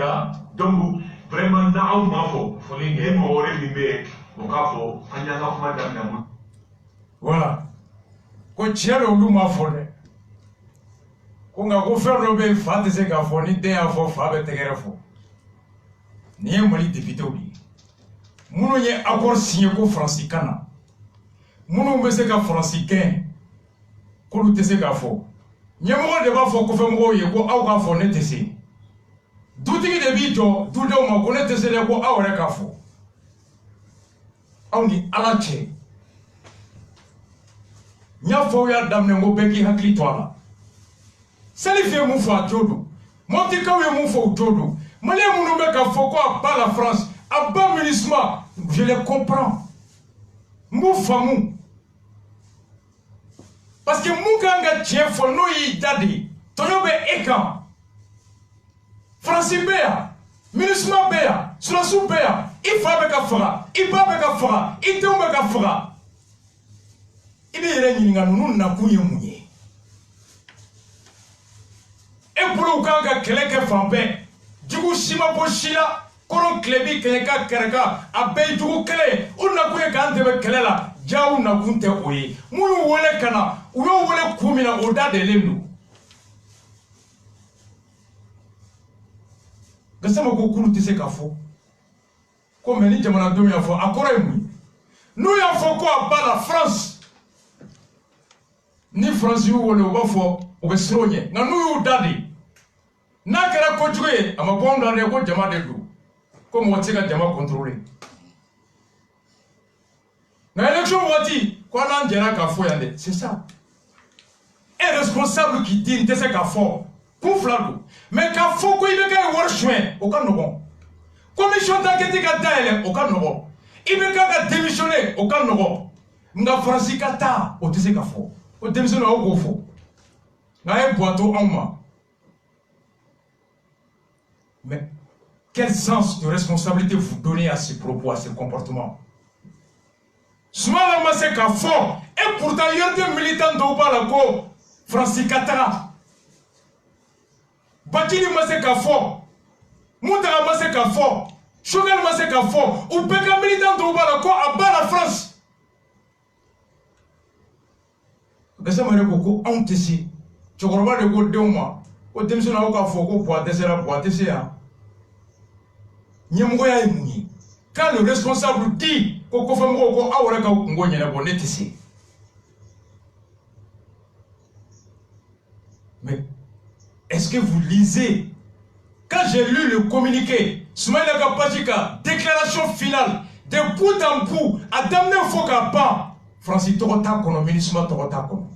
là, donc vraiment n'aw mafo, faut les gars m'aurait libéré, au capot, on y a pas madame. Voilà. Ko tiɲɛ olu ma fɔ dɛ ko nka ko fɛn dɔ bɛ fa tɛ se k'a fɔ ni den y'a fɔ fa bɛ tɛgɛrɛ fɔ nin ye Mali députéw de ye minnu ye accord signé ko Faransi kan na minnu bɛ se ka Faransi gɛn k'olu tɛ se k'a fɔ ɲɛmɔgɔ de b'a fɔ kɔfɛmɔgɔw ye ko aw k'a fɔ ne tɛ se dutigi de b'i jɔ dudenw ma ko ne tɛ se dɛ ko aw yɛrɛ k'a fɔ aw ni Ala cɛ. Nya fo ya damne ngo beki hakli to ala sali fe mu fo atodo monti ka we mu fo atodo mali mu be ka fo ko ba la France a ba ministre je les comprends mu famu parce que mu kanga tie fo no yi dadi to yo be ekan France bea ministre bea surasu bea ifa be ka fara iba be ka fara ite be ka fara ibe yere nyinga nunu na kunye munye e bulu kanga keleke fambe jugu shima boshila koron klebi keneka kereka abe jugu kele unna kunye kante be kelela jawu na kunte oye muyu wole kana uyo wole kumina oda de lendu gasama ko kulu tise ka fo ko meni jamana domi ya fo akora emu no ya fo ko abala France ni France yu wole oba fo obe sironye na nu yu dadi na kera ko juge ama bonda ne ko jama de du ko mo tika jama contrôler na élection wati ko na njera ka fo yande c'est ça un responsable qui dit n'te se ka fo pour flago mais ka fo ko ibe ka wor chouin o ka no bon commission d'enquête ka daele o ka no bon ibe ka démissionner o ka no bon nga France ka ta o te se ka fo o démissionner o go fo na e boato en mais quel sens de responsabilité vous donnez à ces propos, à ces comportements? Soumala Mase ka fort et pourtant il y a des militants de ko Francis Katara Batini Mase ka fort Moutara Mase ka fort Chogal Mase ka fort ou Beka militant de ko à bas la France. Gasa mare ko on tesi chokoroba de ko deuma o demsona ko ka fo ko boite sera boite ya nyemgoya imuni quand le responsable dit ko ko famgo ko awore ka ngo nyene bo netisi. Mais est-ce que vous lisez? Quand j'ai lu le communiqué Soumaïla Kapachika, déclaration finale de bout en bout à damner foka pas Francis Torota kono ministre Torota kono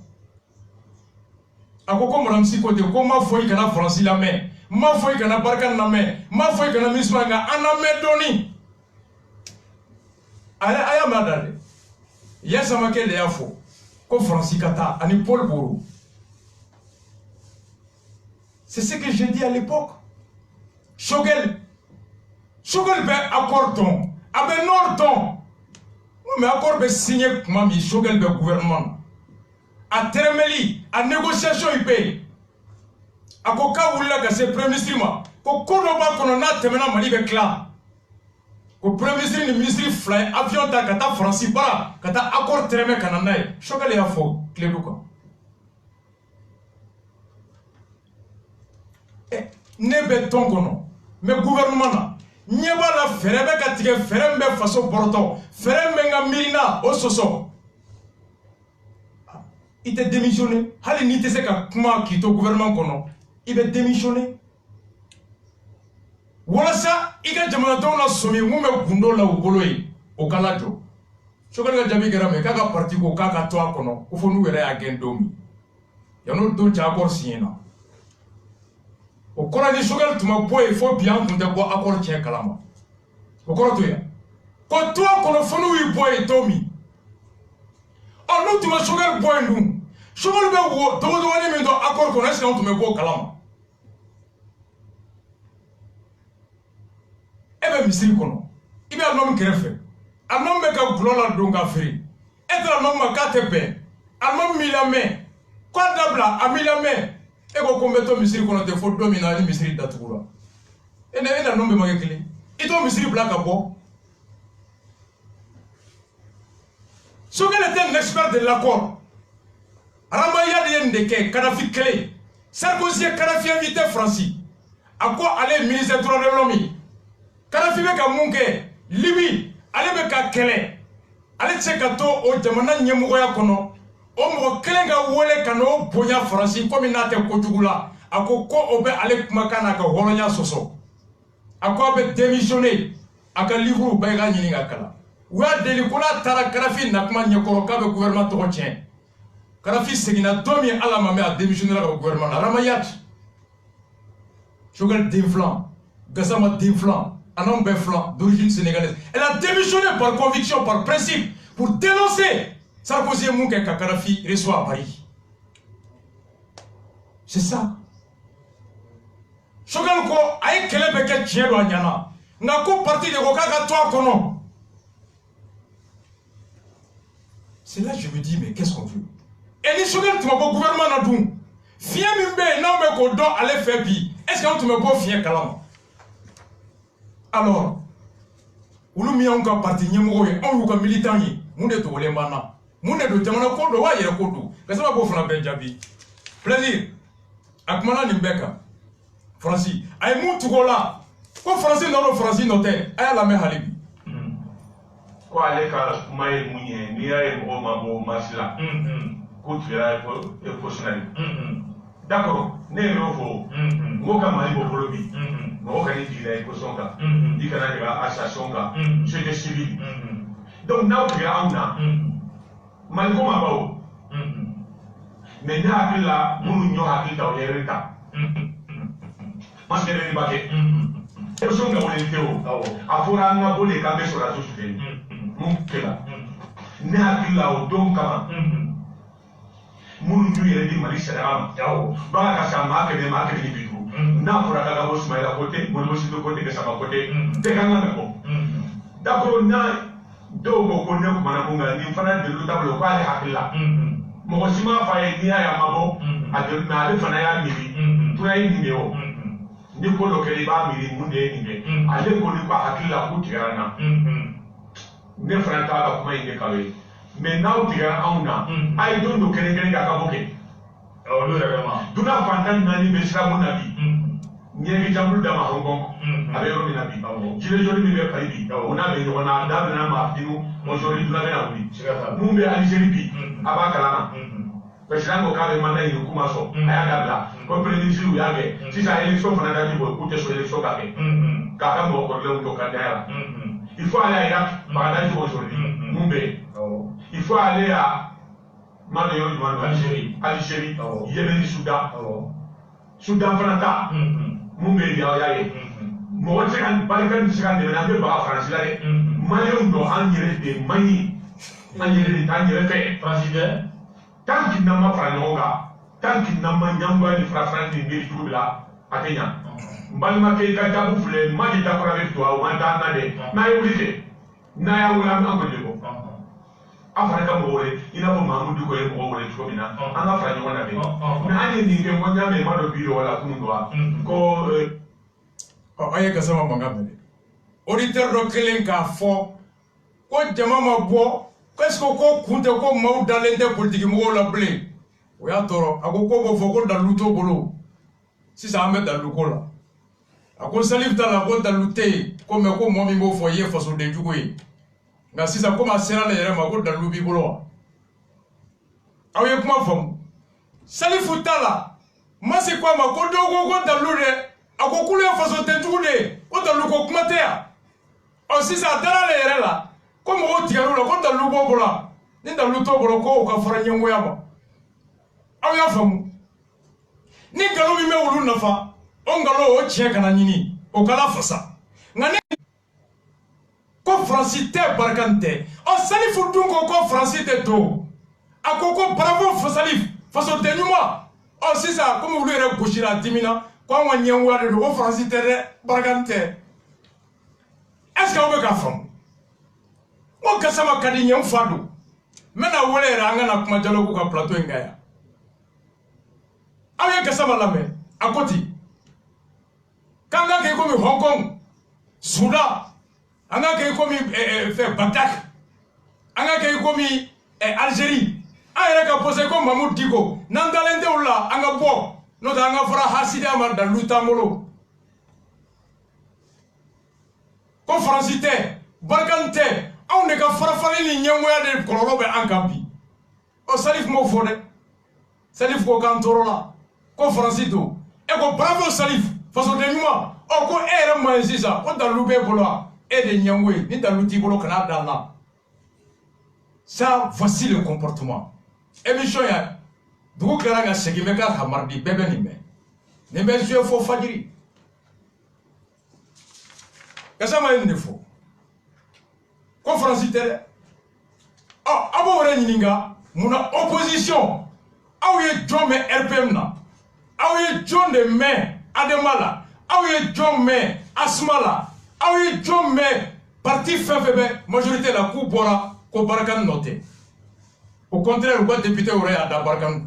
akoko moramsi ko de ko ma foi kana Francis la main ma foi kana barkan na main ma foi kana ministre nga aname doni aya madade yes amakele yafo ko Francis kata ani Paul Bourou. C'est ce que j'ai dit à l'époque. Shogel be accord ton abe nordon mais accord be signé mami Shogel be gouvernement a tremeli a négociation ipe akoka wula ga se premier ministre ma ko kono ba kono na temena mali be clair ko premier ministre ni ministre fly avion ta kata France bara kata accord treme kanana Shogel ya fo kleduko ne be ton kono mais gouvernement na nyeba la ferebe ka tige ferembe faso borto ferembe nga mirina o soso il te démissionné hali ni te se ka kuma kito gouvernement kono il va démissionner wala sa iga jamana don na somi mume gundo la ugolo yi o kala jo Chogal ga jabi gara me kaka parti ko kaka to akono ko fonu were agendomi ya no don cha accord signé na o kora ni Chogal tuma boy fo bien kunde bo accord tien kalama o kora to ya ko to akono fonu wi boy tomi o no tuma Chogal boy ndu Chogal be wo to woni mi do accord ko est-ce que on tuma bo kalama ebe misiri kono ibe alnom kerefe alnom be ka bulola donga feri etra alnom makatebe alnom milame kwa dabla amilame ego kombeto misiri kono te fo domina ni misiri datugura Et n'a non mais clé. Et toi, Misiri Black à quoi? Shogel était un expert de l'accord. Ramaya Ndeke, Kadhafi clé. Sarkozy et Kadhafi invité Francis. À quoi aller ministre de l'Homme? Kadhafi beka munke, Libye, aller beka kele. Aller tsekato o jamana nyemugoya kono. O mo kelenga wole kano bonya Francis comme inate kojugula. Ako ko obe ale kumakana ka holonya soso. Ako abe démissionner aka livre bayga nyininga kala. Wa delikola tara Kadhafi nakuma nyekoro ka be gouvernement to tien. Kadhafi segina domi ala mame a démissionner le gouvernement Ramayat. Shogel d'inflant, Gassama d'inflant, un homme befflant d'origine sénégalaise. Elle a démissionné par conviction, par principe, pour dénoncer Sarkozy et Mouké que Kadhafi reçoit à Paris. C'est ça. Shogel ko aïe kele beke tchelo anyana. N'a ko parti de Kokaka toi kono. C'est là que je me dis, mais qu'est-ce qu'on veut? Et ni Shogel tu m'as pas gouvernement na dou. Fien mimbe non me ko do aller faire bi. Est-ce qu'on te me pas fien kalam? Alors, ulu mi on ka parti nyemo ye, on ka militant yi, munde to le mana. Munde do jamana ko do wa yere ko do. Kasa ba ko fana ben jabi. Plaisir. Akmana nimbeka. Francis, ay mu tugola. Ko Francis no Francis noté. Ay la me halibi. Ko ale ka mai munye, ni ay mo mabo masila. Ko tira e fonctionnaire. D'accord, ne y'o fɔ mɔgɔ ka Mali bɔ bolo bi mɔgɔ ka ni jigila écosson kan i kana ɲaga association kan société civile donc n'aw tigɛ anw na Mali ko ma baw mais ne hakili la minnu ɲɔ hakili ta o ye yɛrɛ ta parce que yɛrɛ ba kɛ écosson ka wele tɛ o a fɔra an ka bɔ de k'an bɛ sɔrɔdasiw sufɛ mun kɛra ne hakili la o don kama munu yɛrɛ di Mali sariya ma baga ka sa maa kɛmɛ ni bi duuru n'a fɔra k'a ka bɔ Sumayila côté Modibo Sise côté Gassama côté bɛɛ kan ka mɛn bɔ d'accord n'a dɔw ko ko ne kumana mun kan nin fana delilu t'a bolo k'ale hakili la mɔgɔ si m'a fɔ a ye n'i y'a ye a ma bɔ a delilu mais ale fana y'a miiri tura ye nin de ye o ni ko dɔ kɛra i b'a miiri mun de ye nin kɛ ale ko ni ko a hakili la k'u tigɛra n na ne fana t'a ka kuma in kɛ kalo ye. Mais n'aw tigɛra anw na a ye don dɔ kɛrɛnkɛrɛn k'a ka bɔ kɛ olu yɛrɛ ma dunan fantan naani bɛ sira mun na bi n ye exemple d'a ma Hong Kong a bɛ yɔrɔ min na bi gilet jaune min bɛ Paris bi o n'a bɛ ɲɔgɔn na a da bɛna maa fitiniw aujourd'hui dunan bɛna wuli mun bɛ Algérie bi a b'a kalama président ko k'a bɛ mandat ɲini k'u ma sɔn a y'a dabila ko premier ministre u y'a kɛ sisan élection fana dati bɔ k'u tɛ sɔn élection ka kɛ k'a ka mɔgɔ kɔrɔlenw to kandidaya la il faut aller à Irak Bagdad aujourd'hui mun bɛ yen il faut aller à Algérie, Yémen, Soudan. Soudan fana mun bɛ yen aw y'a ye mɔgɔ tɛ se ka barika tɛ se ka dɛmɛ an bɛ baga Faransi la dɛ maliyɛnw don an yɛrɛ de man ɲi an yɛrɛ de t'an yɛrɛ fɛ Faransi tɛ tant que n'an ma fara ɲɔgɔn kan tant que n'an ma ɲɛngoya ni fara Faransi ni miiri cogo de la a tɛ ɲa n balimakɛ i ka jaabi filɛ ma de dakɔrɔ bɛ to a man t'an na dɛ n'a ye wuli kɛ n'a y'a wuli an bɛ an kɔni de bɔ. An fana ka mɔgɔ wɛrɛ i n'a fɔ Mahamudu Diko ye mɔgɔ wɛrɛ cogo min na an ka fara ɲɔgɔn na bɛn mais an ye nin kɛ n y'a mɛn ma dɔ bi dɔ wala kunun dɔ wa ko an ye Gassama mankan mɛn dɛ auditeur dɔ kelen k'a fɔ ko jama ma bɔ est-ce que ko kun tɛ ko maaw dalen tɛ politiki mɔgɔw la bilen o y'a tɔɔrɔ a ko b'o fɔ ko dalilu t'o bolo sisan an bɛ dalilu ko la a ko Salif t'a la ko dalilu tɛ yen ko mais ko mɔgɔ min b'o fɔ i ye fasoden jugu ye nka sisan komi a sera ale yɛrɛ ma ko dalilu b'i bolo wa aw ye kuma faamu Salifu t'a la Masi ko a ma ko dɔw ko dalilu dɛ a ko k'olu ye fasoden jugu de ye ko dalilu ko kuma tɛ yan ɔ sisan a dara ale yɛrɛ la ko mɔgɔw tigɛr'u la ko dalilu b'o bolo ni dalilu t'o bolo ko o ka fara ɲɛngoya ma aw y'a faamu ni nkalon min bɛ wulu nafa o nkalon o tiɲɛ kana ɲini o kala fasa nka ne ko Faransi tɛ barikani tɛ ɔ Salifu dun ko Faransi tɛ to a ko bravo Salif fasoden ɲuman ɔ sisan komi olu yɛrɛ gosira a dimina ko anw ka ɲɛngoya de don ko Faransi tɛ dɛ barikani tɛ est-ce que aw bɛ k'a faamu ko Gassama ka di n ye n fa don n bɛna wele yɛrɛ an kana kuma dialogue ka plateau in kan yan aw ye Gassama lamɛn a ko ten Quand on a comme Hong Kong, Soudan, on a comme Bagdad, on a comme Algérie, on a posé comme Mahmoud Digo, Nandalende ou là, on a beau, nous avons fait Hassidi Amar dans l'Utamolo. Conférence, Barkante, on est qu'à faire les Nyamouya de Kolorobe en Campi. O Salif Mofone, Salif Kokantorola, conférence do, et ko bravo Salif, façon de moi, o ko ere maïsisa, o dans l'oubé bola, et de Nyamoué, ni dans l'outil bolo canada là. Ça, voici le comportement. Émission ya, d'où Karanga Segimeka Hamardi Bebe Nime. Nime Zio Fo Fadiri. Kasama une fois. Conférence télé. Oh, abo Reninga, mon opposition. Aouye John me RPM na. Aouye John de me Ademala. Aouye John me Asmala. Aouye John me parti FFB, majorité la coup bora. Ko Barakan noté. Au contraire, le député aurait à Barakan.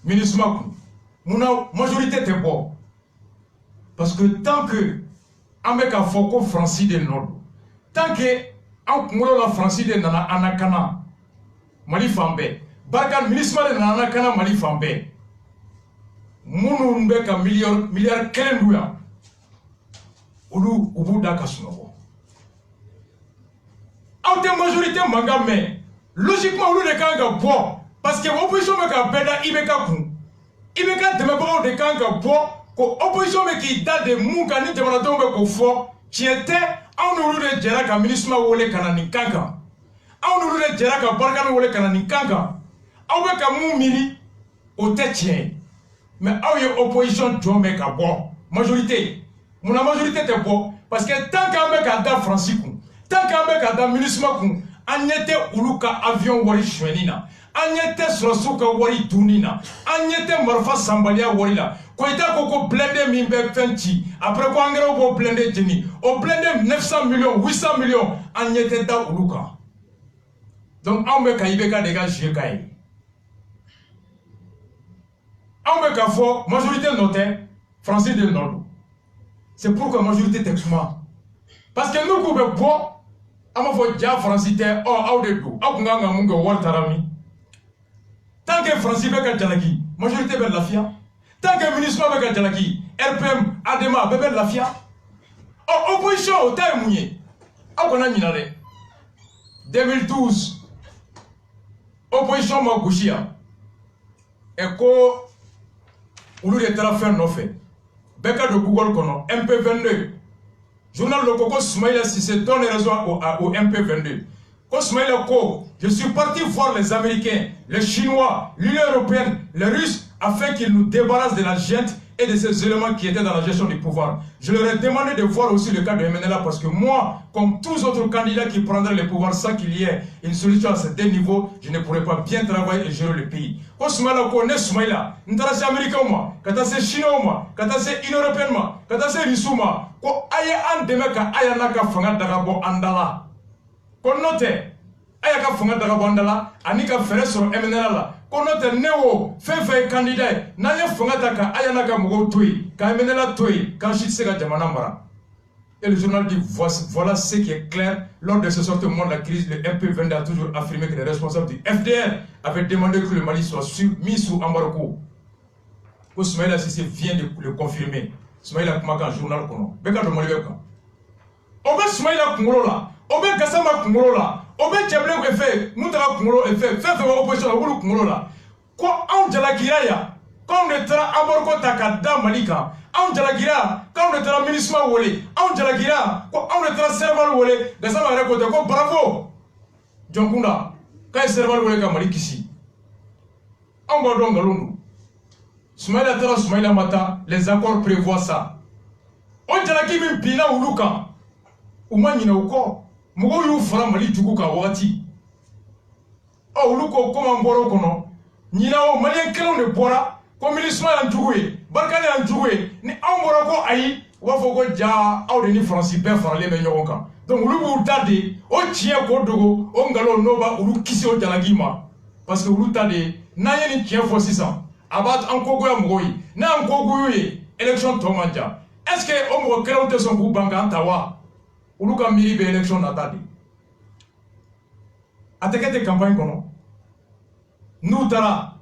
Ministre Makou. Mon majorité était bon. Parce que tant que avec un foko Francis de Nord, tant que en la Francis de Nana Anakana, Mali Fambe, Barakan ministre de Nana Anakana Mali Fambe, Mounou Mbeka milliard Kelendouya, Oulu Ubu Dakasunovo. En majorité manga mais logiquement on est quand bon parce que l'opposition me ka beda ibeka kun ibeka de ba de quand bon ko opposition me qui date de muka ni jamana to be ko fo tiete on nous de jera ka ministre wole kanani kanka on nous de jera ka barka wole kanani kanka on be ka mu miri o tetien mais on y opposition jo me ka bon majorité mon majorité est bon parce que tant qu'on me ka da Francis tant qu'on a un ministre, on était Uluka avion wari chouenina, on était Srosuka wari tunina, on était Marfa Sambalia warila, quand il y a beaucoup blindé Mimbe Fenti, après quoi on a blindé Jenny, on blindé 900 millions, 800 millions, on était dans Uluka. Donc on me kaibeka dégage Kai. On me kafo, majorité notée, Francis de Nord. C'est pourquoi majorité textement. Parce que nous pouvons boire. Ama fo ja francité oh awdedu akunganga mungo waltarami tant que français be ka jalaki majorité be lafia tant que ministre be ka jalaki RPM adema be lafia oh opposition tay munye akona nyinare 2012 opposition ma gushia eko ulu de trafer no fait beka de Google kono MP22 journal le Coco Smaïla si c'est donne raison au MP22. Ko Smaïla Ko, je suis parti voir les Américains, les Chinois, l'Union Européenne, les Russes, afin qu'ils nous débarrassent de la junte et de ces éléments qui étaient dans la gestion du pouvoir. Je leur ai demandé de voir aussi le cas de MNLA parce que moi, comme tous autres candidats qui prendraient le pouvoir sans qu'il y ait une solution à ces deux niveaux, je ne pourrais pas bien travailler et gérer le pays. Ko Smaïla Ko ne Smaïla, n'tara c'est américain moi, kata c'est chinois moi, kata c'est Union Européenne moi, kata c'est russe moi, ko aya an demeka aya naka fanga daga bo andala. Ko note aya ka fanga daga bo andala, anika fere sur MNLA la. Konote neo fefe candidat nanya fongata ka ayana ka mugo toy ka menela toy quand je sais jamana mara. Et le journal dit voilà ce qui est clair lors de ce sortement de la crise. Le MP22 a toujours affirmé que les responsables du FDR avaient demandé que le Mali soit mis sous embargo. Ousmaïla Sissé vient de le confirmer. Ousmaïla Kumaka journal kono beka do moli beka obe Ousmaïla Kumolola obe Gassama Kumolola obe Djeblé ko fait Moutara Kumolo fait opposition à Wulu Kumolola ko on jalakira ya quand on tra aborko takada malika on jalakira quand on tra ministre wole on jalakira ko on tra serval wole Gassama ko te ko bravo jonkunda kay serval wole ka malikisi on va donc galundu Soumaïla Tara Soumaïla Mata, les accords prévoient ça. On jalaki min pina uluka. Uma nyina uko. Mugo yu fara mali jugu ka wati. O uluko koma mboro kono. Nyina o malien kelon de bora. Ko ministre ya njuwe. Barkane ya njuwe. Ni ambora ko ayi. Wafo ko ja aw de ni franci be farale me nyogon kan. Donc ulu tade o chien ko dogo o ngalo noba ulu kisi o jalagi ma. Parce que ulu tade na yeni chien fo 600. Abat en Kogoya Mogoy, na en Kogoye, élection Tomanja. est-ce que on me crée son groupe banque tawa ou nous comme miri élection natali attaquer campagne kono nous tara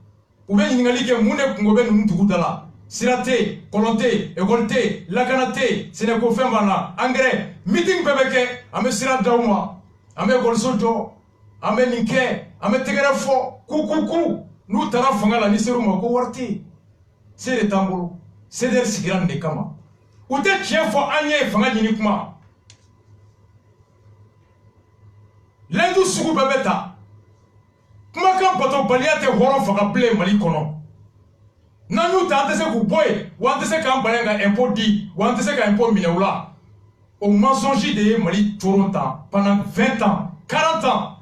ou bien ningali ke mune ngobe nous tukutala sirate kolonté écolté lakanate sénégo fembana engrais meeting bebeke ame sirat dawma ame golsoto ame ninke ame tegere fo kukuku nous tara fangala ni seruma ko warti c'est le tambolo c'est der sigiran de kama ou te tien fo anye fanga nyini kuma lendu sugu bebeta kuma kan bato baliyate horon faga ble mali kono nanu ta ante se ku boy wa ante se kan balenga impôt di wa ante se ka impôt minewla au mensonge de mali toronta pendant 20 ans 40 ans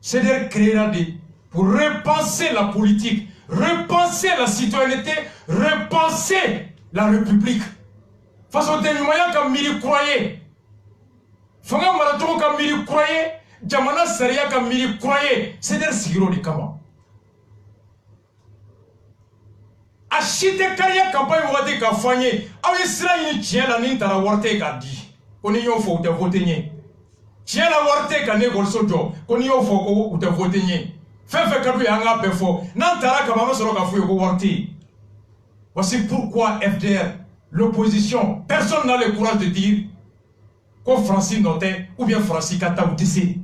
c'est der créera des pour repenser la politique, repenser la citoyenneté, repenser la République. Façon de nous comme mili croyez. Fanga marathon comme mili croyez, Jamana Saria comme mili croyez. C'est der sigiro de kama. Achite kaya campagne wate ka fanye. Awe sira yi tien la nintara warte ka di. Oni yo fo te voter nye. Tien la warte ka ne golso jo. Oni yo fo ko te voter nye. Voici pourquoi FDR, l'opposition, personne n'a le courage de dire que Francis notait ou bien Francis Kata ou Tissé.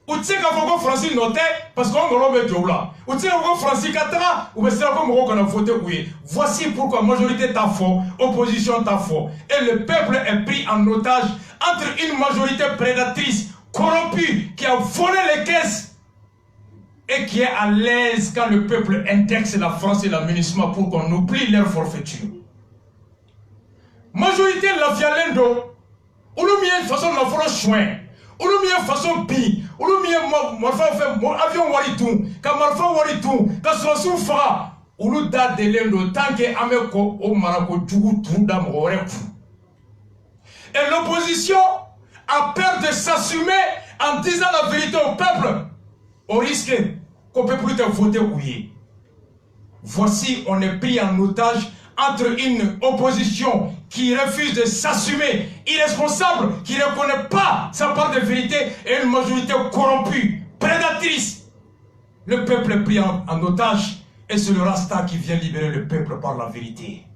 Ou tu sais qu'on Francis notait parce qu'on a le là. Ou tu sais qu'on Francis Kata ou bien c'est qu'on a voté oui. Voici pourquoi majorité t'a faux, opposition t'a faux. Et le peuple est pris en otage entre une majorité prédatrice, corrompue, qui a volé les caisses et qui est à l'aise quand le peuple indexe la France et l'aménagement pour qu'on oublie leur forfaiture. Majorité la fialendo, ou le mieux façon la France soin, ou le mieux façon pi, ou le mieux avion waritou, quand marfa waritou, quand son soufra, ou le date de l'endo, tant que ameko au Marako Djougou Toundam Oreku. Et l'opposition a peur de s'assumer en disant la vérité au peuple, au risque qu'on peut plus te voter oui. Voici, on est pris en otage entre une opposition qui refuse de s'assumer, irresponsable, qui ne reconnaît pas sa part de vérité, et une majorité corrompue, prédatrice. Le peuple est pris en otage, et c'est le Rasta qui vient libérer le peuple par la vérité.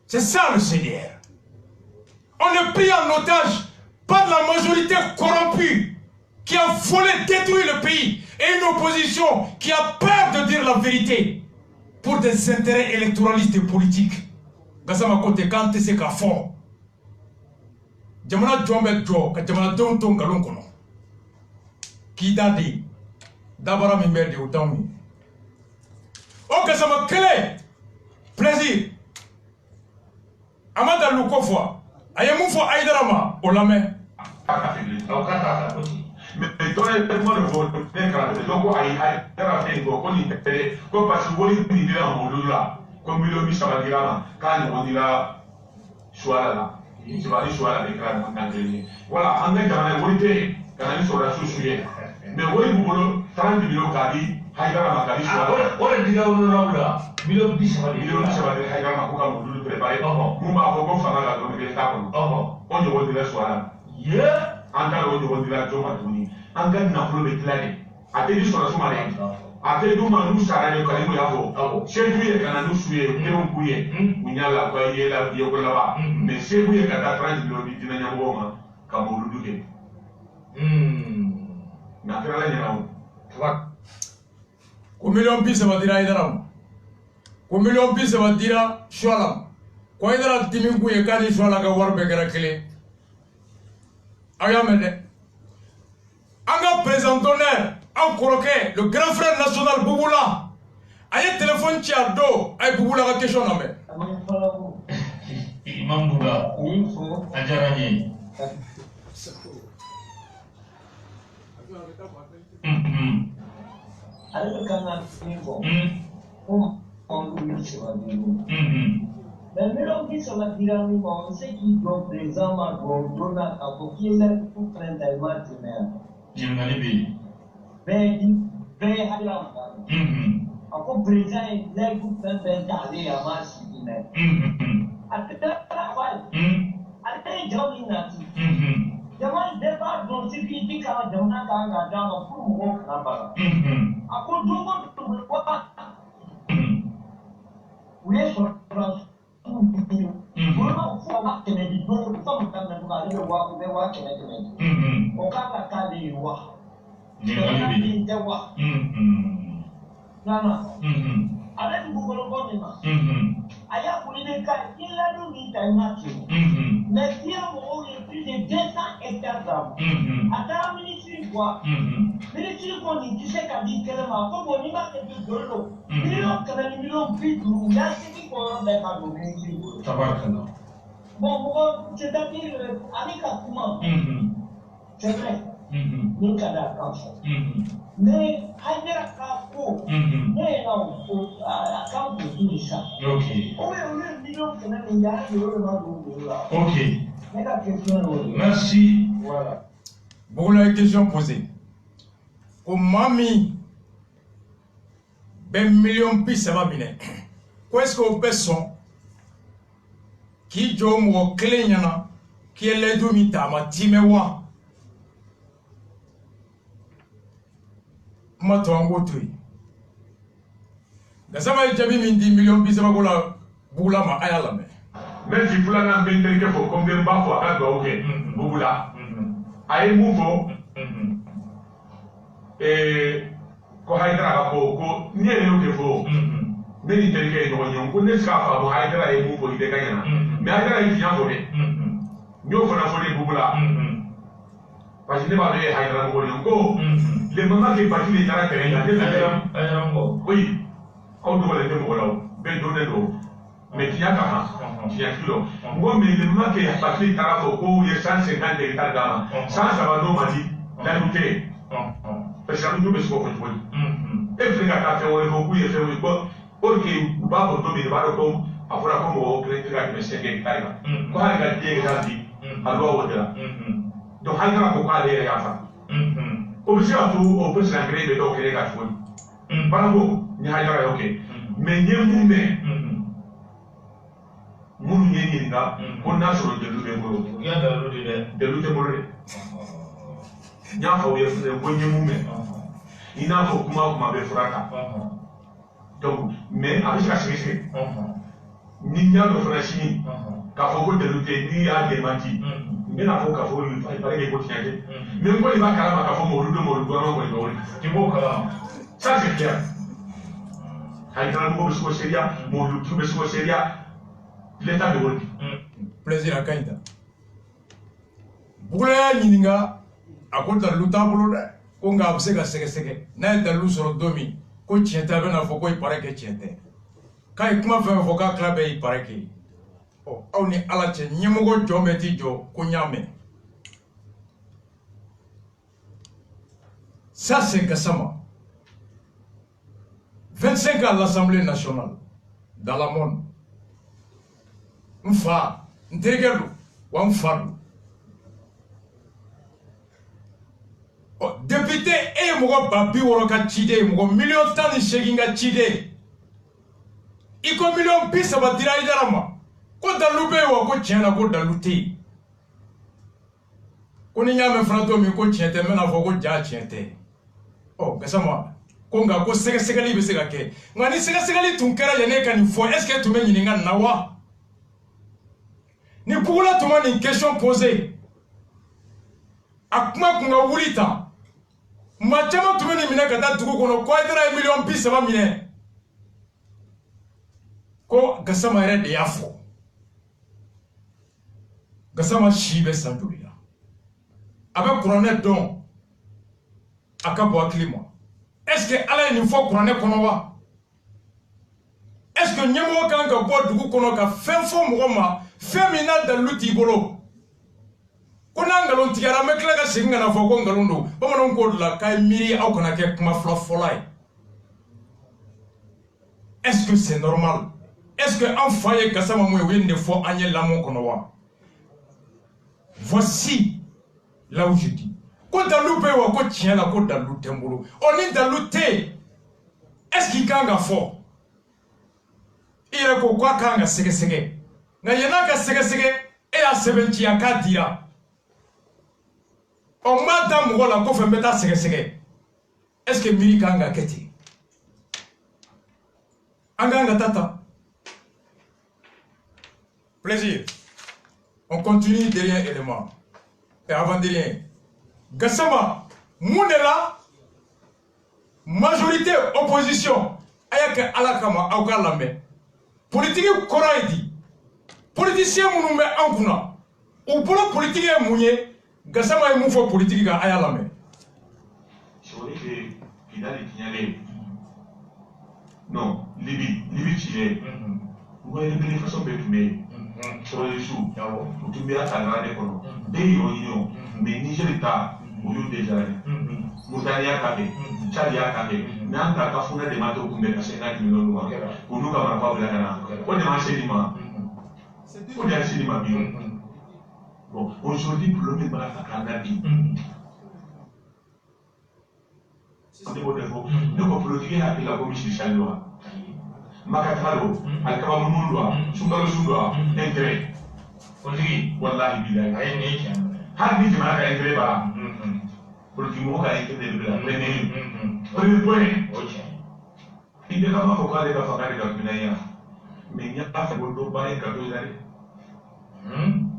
C'est ça le CDR. On est pris en otage par la majorité corrompue, qui a volé, détruit le pays, et une opposition qui a peur de dire la vérité pour des intérêts électoralistes et politiques. Gassama Kote Kante se ka fort. Jamana Djombe Djo, ka Jamana Donton Galon Kono. Qui dadi, Dabara Mimber de Otaoumi. Oh, Gassama Kele, plaisir. Amada Lukofwa, Ayamufo Aidarama, Olame. Mais dans les traitements de vote, donc il y a fait comme parce que vous voulez dire en mode là, comme il a mis ça va dire là, quand on dit là, soit là, c'est pas dit soit là, voilà, en est dans les vérités, quand on est sur la souche, mais vous voulez 30 millions Kadi, Haïdara Makadi, on est déjà au là, millions 10 ça va dire Haïdara Makoka Moudou préparé, nous m'avons fait la donne des tables, on y va dire soit là. En cas de la Jomatuni, en cas de Napolo de Clay, a été sur la Somalie, a été nous Manou Sarah de Kalimuyavo, chez lui et Canadou Souye, Léon Couye, Mounia la Paye, la Biola, mais chez lui et Catafran de l'Odina Woma, Kamoulou Douke. Naturellement, comme million pis ça va dire Aïdaram, comme million pis ça va dire Shualam, quand il y a Timingou et Kadi Shualaga Warbekele. Ayamede. Anga président d'honneur, en coloqué, le grand frère national Bouboula. Aye téléphone Tchiado, aye Bouboula la question na me. Imam Bouba, Adjarani. Mais même qui sont la tyrannie, on sait qu'ils doivent présent à Gondona, à Bokila, pour prendre des matchs. Mais il fait à la après présent, il est pour prendre des carrés à Massi. business. At the time, I think job in that. Jaman deba don't see people come Jamna Kanga down from walk number. I could do what to what. We are for what can I do? Some kind of walk, they walk in it. Okaka Kali walk. The walk. Nana. I let Google Bonima. I have put in a car in Ladu Mita Matthew. Next year, the data exam. At our ministry work. Military money to take a big Kelema, for Bonima can be Dolo. Million people, that's the for that are military work. Tabakana. Bon, c'est à dire, avec un comment. C'est vrai. Nous cadavres comme ça. Mais, Haïdera Kapo, mais non, à camp de tout ça. Ok. Ok. Merci. Voilà. Bon, la question posée. Au mami, ben million pis ça va bien. Qu'est-ce qu'on peut son qui joue mon clé yana qui est l'aide au mita ma timewa. Comment tu en gotui? Gasama jabi min 10 millions pis ça va gola bula ma ayala me. Même si Fulana n'a pas été fait pour combien de fois à quoi ok, Bouboula. Aïe Mouvo et Kohaïdra Boko, ni elle est au défaut. Ni quelqu'un de on ne sait pas pour Haïdra et Mouvo, il est gagnant. Mais Haïdra est bien volé. Nous on a volé Bouboula. Parce que n'est pas le Haïdra volé encore. Les moments qui partent les caractères, oui, on doit les démolir. Ben donner l'eau. Mais tu n'as pas. Moi, mais le moment qui est passé par rapport au 150 hectares d'âme, ça va nous m'a dit, la lutte. Parce que nous, nous sommes et puis, il y a beaucoup de choses qui sont ok, ou pas pour tomber, pas comme, après, comme on crée que c'est hectares. Quand il y a des gens à l'eau au-delà. Donc, il y a beaucoup à aller à ça. Aussi, on peut s'agréer de créer la foule. Par rapport, il y a ok. Mais il y a un Munu yengi nga, on a sur le déluge molo. Déluge molo. Nya fa ye bonye mume. Ina ko kuma be fraka. Donc, mais avec la série, ni nya do frachini. Ka fo ko déluge ni a démenti. Mais na fo ka fo lui fa parler des quotidiens. Même quand il va kalama ka fo molo no. Tu vois kalama. Ça c'est clair. Haïdra mo so seria, mo YouTube so seria. L'état de Woli. Plaisir à Kaïda. Boulaya Nininga, à côté de l'outabolo, on a observé que n'a pas de sur le domi, qu'on tient à un avocat, il paraît que tient. Quand il m'a fait un avocat club, il paraît que. Oh, on est à la tienne, Niamogo Jometi Jo, Konyame. Ça, c'est Gassama. 25 ans à l'Assemblée nationale, dans la monde. Mfa, ntegelu, wa mfaru. Député et mougo babi woroka chide, mougo million tani sheginga chide. Iko million pisa ba dira idarama. Ko dalube wa ko tiena ko dalute. Ko ni nyame frato mi ko tiente mena fo ko ja tiente. Oh, gasama. Ko nga ko segali be segake. Ngani segali tunkera yene kan fo, est-ce que tu me nyininga nawa? Ni Bougoula tout le monde une question posée. Akuma kunga wulita. Machama tout le monde mina kata tuko kono kwa idara million pis ça va mine. Ko gasama ere de yafo. Gasama shibe sandulia. Avec couronne don. Akabo aklima. Est-ce que ala ni fo couronne kono wa? Est-ce que nyemo kanga bo dugu kono ka fenfo mugoma Femina de l'utibolo. Konangalon tiara meklaga singa na fogo ngalondo. Bamanon ko la kay miri au konake kuma flafolai. Est-ce que c'est normal? Est-ce que en faye kasama mwe wende fo anye lamon konowa? Voici là où je dis. Ko daloupe wa ko tient la ko dalou tembolo. On est dalouté. Est-ce qu'il kanga fo? ira ko kwa kanga sege na yana ka sege e a 70 ya ka dira o ma da mo la ko fe meta sege est-ce que miri kanga keti anga tata plaisir on continue derrière élément et avant de rien Gassama Mounela majorité opposition ayaka alakama awkalame politique koraidi politicien mounou me ankuna ou pour politique mounye Gassama est moufo politique ga ayalame c'est vrai que il a les signalés non Libye chilé vous avez des façons de fumer sur les sous vous tombez à ta grande école des unions mais Niger ta au lieu déjà Moutania Kabe Tchadia Kabe Nanta Kafuna de Mato Kumbe Kasena Kimino pour nous comme un peuple là on demande sédiment on demande sédiment bon aujourd'hui pour le même à Canadi c'est des mots de faux nous politique a la commission chaleur Makatalo Alkaba Mundwa Sungalo Sundwa intérêt politique wallahi billahi ay ne har ni jama'a ka intérêt ba politique mo ka intérêt de la premier point il est capable de faire des affaires de la mais il n'y a pas de bon bail que vous avez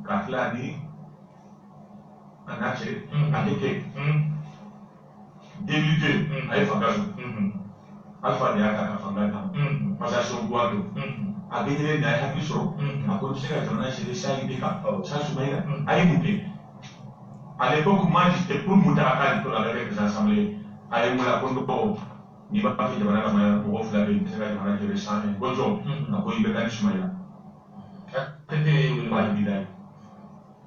Katlani Anache Akeke 2002 ay Fagazo Alpha de Aka Fangata Passation Guado a gagné la Hakiso a continué à tourner chez les Saïdika ça Soumaïla a écouté à l'époque moi j'étais pour Moutaka pour avec les assemblées à Emoula Kondo ni ba fi jamana la maya mo fula be tsaka jamana de resane gojo ako ibe kan Soumaïla tete wul ba bidai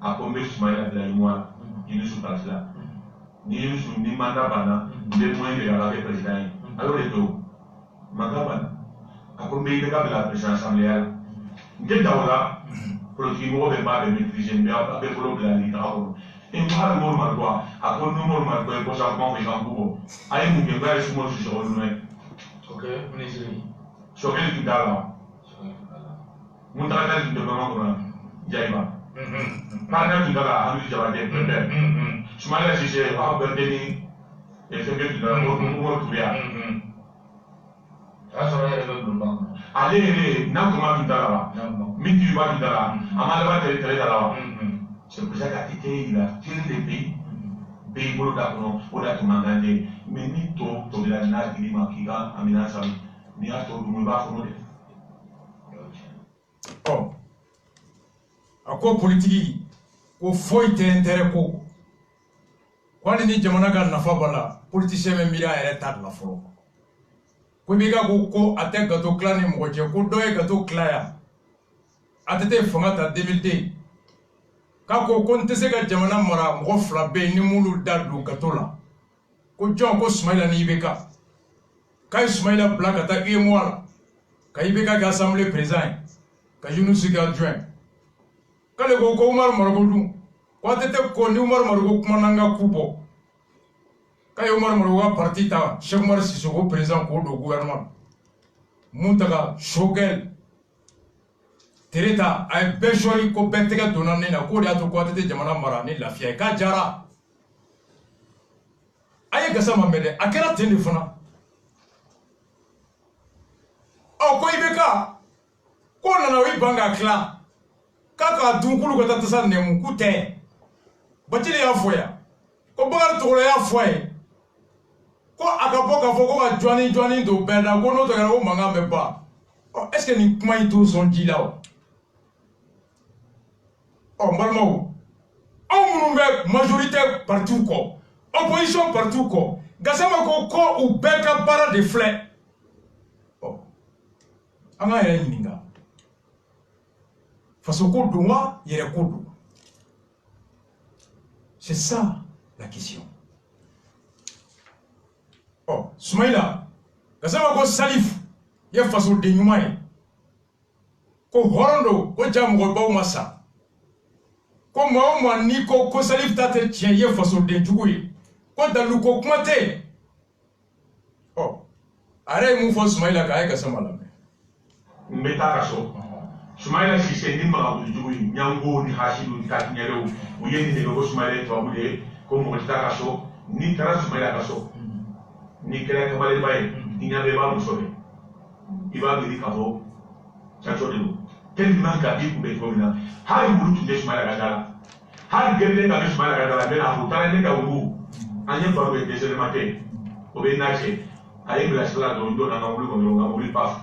ako mbe Soumaïla de la moi il sous place là ni sous ni manda bana de moins de la président alors les deux Magabana ako mbe de la présidence assemblée ngel dawla politique mo be ba be maîtriser be ba be problème li tawo et moi normal quoi à quoi normal quoi pour ça comment faire un boulot aïe mon gars je suis moi je suis revenu ok ministre Choquel qui dala mon travail de vraiment quoi jaïba par qui dala ami jaba de peut-être je m'allais si j'ai pas berdeni et c'est que tu dois moi tout bien ça sera le bon allez n'a comment tu dala mais tu vas tu dala amal va te dala c'est pour ça qu'il a tiré les pays pour le Gabon, pour la commandante, mais ni tout, tout la nage qui m'a amené ça, ni à tout le monde va faire. Oh, à quoi politique, au foyer d'intérêt quoi? Quand on dit jamana ga nafa bala, politicien même mira est tard la foro. Ko biga ko ate gato clan ni moje ko doye gato klaya. Atete fangata 2002. Kako konte se ka jamana mara mɔgɔ fila bɛ yen ni mulu da don gato la ko jɔn ko Soumaïla ni IBK k'a ye Soumaïla bila ka taa UEMOA la ka IBK kɛ assemblée président ye ka Yunusu kɛ adjoint k'ale ko Umaru Mariko dun ko a tɛ tɛ ko ni Umaru Mariko kumana an ka ku bɔ k'a ye Umaru Mariko ka parti ta Cheikh Umar Sissoko président k'o don gouvernement mun ta ka Choguel Tereta a ye bɛɛ sɔri ko bɛɛ tɛgɛ donna ne na k'o de y'a to ko a tɛ tɛ jamana mara ni lafiya ye k'a jara a ye Gassama mɛn dɛ a kɛra ten de fana ɔ ko IBK k'o nana o y'i ban k'a tila k'a k'a dun k'olu ka taa tasa nɛmu k'u tɛ Bacili y'a fɔ yan ko Bakari Togola y'a fɔ a ye ko a ka bɔ k'a fɔ ko ka jɔni don bɛɛ da ko n'o tɛ kɛra ko mankan bɛ ban ɔ est-ce que nin kuma in t'o sɔn ji la o. Oh, Malmo, on nous majorité partout quoi, opposition partout quoi. Gassama ko ou beka para de flé. Oh, anga yere ninga. Faso ko doua yere ko. C'est ça la question. Oh, Soumaïla, Gassama ko salif, ye faso de nyumai. Ko horondo ko jamu ko masa. Ko maa ni ko salif ta tɛ tiɲɛ ye fasoden jugu ye ko dalu ko kuma tɛ ɔ a yɛrɛ ye mun fɔ Soumaïla kan a ye Gassama lamɛn mbeta kaso Soumaïla Cissé ni marabout du Nyango ni Hachidou ni Katinyero ou yeni de go Soumaïla Touaboulé comme Mota kaso ni Kara Soumaïla kaso ni Kera Kabale Baye ni Nyabe Ba Moussole il va venir Kavo Chacho de l'eau quel manque à dire pour les communes Harry Moutou de Soumaïla Gadala Harry Gende Gabi Soumaïla Gadala Ben Abouta Nega Ougou Anya Parou et Désir Maté au Benaché avec la Sala de Ondo dans l'Angoulou comme l'Angoulou Paf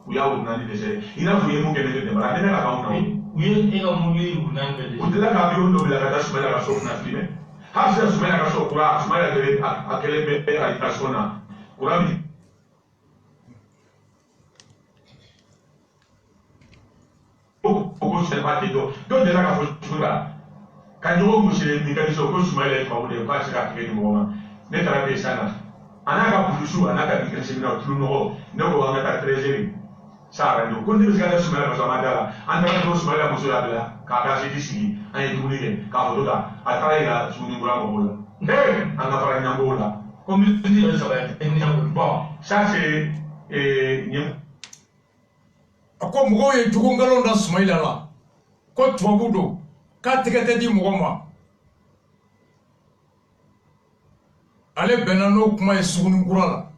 il y a un an de décès. Il a fouillé mon cabinet de bras. Il n'y a pas un an. Oui, il a moulu ou n'a pas de. Vous êtes là, vous avez la carte, la sauce n'a filmé. Has la semaine à sauce, la semaine à quel est la personne. Courami. Au c'est pas tout. Donc, de la faute, quand vous vous les mécanismes au cours de la vous ne pas se rappeler du moment. N'est-ce pas des sana. Anaka Poussou, Anaka Bikasina, Truno, no Anaka Trésor. Sarah, nous connaissons la semaine à Samadala, Anna Sumala Musula, Kakashi Disi, Aïdouni, Karoda, Ataïla, Sunimuramola. Anna Paranambola. Comme il dit, bon, ça c'est. Ako mɔgɔw ye jogongalon da Sumaila la ko tubabu don k'a tɛgɛ tɛ di mɔgɔ ma ale bɛnna n'o kuma ye Sugunikura la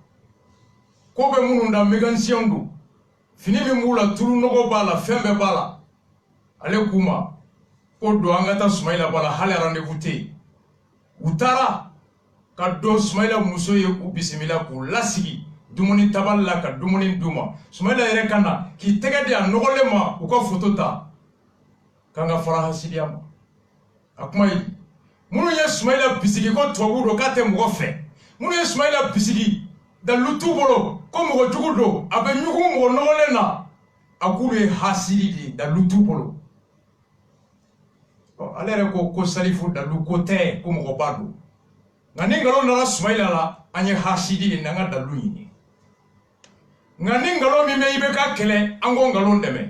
ko bɛ minnu da mécanicien don fini min b'u la tulu nɔgɔ b'a la fɛn bɛɛ b'a la ale k'u ma ko don an ka taa Sumaila ba la hali rendez-vous tɛ yen u taara ka don Sumaila muso ye u bisimila k'u lasigi dumuni tabali la ka dumuni d'u ma Sumaila yɛrɛ ka na k'i tɛgɛ di a nɔgɔlen ma u ka photo ta k'an ka fara hasidiya ma a kuma ye minnu ye Sumaila bisigi ko tubabu don k'a tɛ mɔgɔ fɛ minnu ye Sumaila bisigi dalilu t'u bolo ko mɔgɔ jugu don a bɛ ɲugu mɔgɔ nɔgɔlen na a k'ulu ye hasidi de dalilu t'u bolo ale yɛrɛ ko Salifu dalilu ko tɛ ko mɔgɔba don nka ni nkalon nana Sumaila la an ye hasidi de n'an ka dalilu ɲini nka ni nkalon min bɛ IBK kɛlɛ an k'o nkalon dɛmɛ